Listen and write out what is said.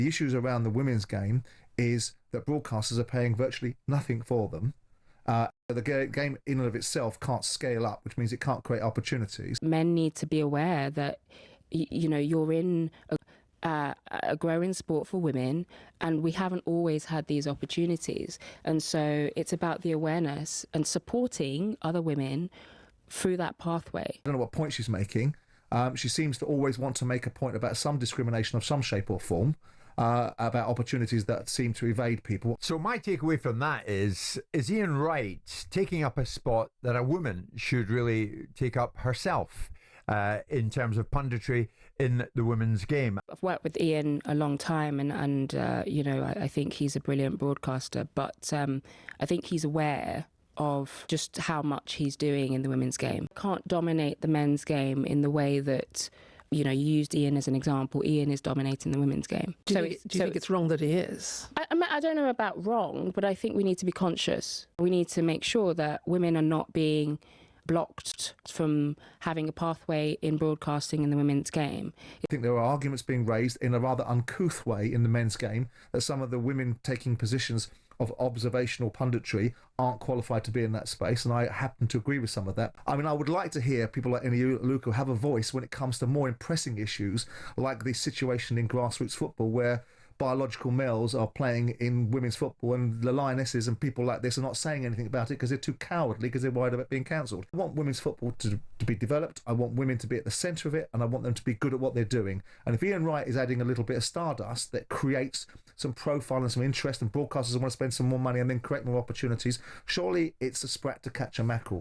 The issues around the women's game is that broadcasters are paying virtually nothing for them. The game in and of itself can't scale up, which means it can't create opportunities. Men need to be aware that, you're in a growing sport for women, and we haven't always had these opportunities. And so it's about the awareness and supporting other women through that pathway. I don't know what point she's making. She seems to always want to make a point about some discrimination of some shape or form, about opportunities that seem to evade people. So my takeaway from that is Ian Wright taking up a spot that a woman should really take up herself in terms of punditry in the women's game. I've worked with Ian a long time, and I think he's a brilliant broadcaster, but I think he's aware of just how much he's doing in the women's game. Can't dominate the men's game in the way that, you used Ian as an example. Ian is dominating the women's game. Do you think it's wrong that he is? I don't know about wrong, but I think we need to be conscious. We need to make sure that women are not being blocked from having a pathway in broadcasting in the women's game. I think there are arguments being raised in a rather uncouth way in the men's game that some of the women taking positions of observational punditry aren't qualified to be in that space, and I happen to agree with some of that. I mean, I would like to hear people like Eni Aluko have a voice when it comes to more pressing issues like the situation in grassroots football where biological males are playing in women's football, and the Lionesses and people like this are not saying anything about it because they're too cowardly, because they're worried about being cancelled. I want women's football to be developed. I want women to be at the centre of it, and I want them to be good at what they're doing. And if Ian Wright is adding a little bit of stardust that creates some profile and some interest, and broadcasters want to spend some more money and then create more opportunities, surely it's a sprat to catch a mackerel.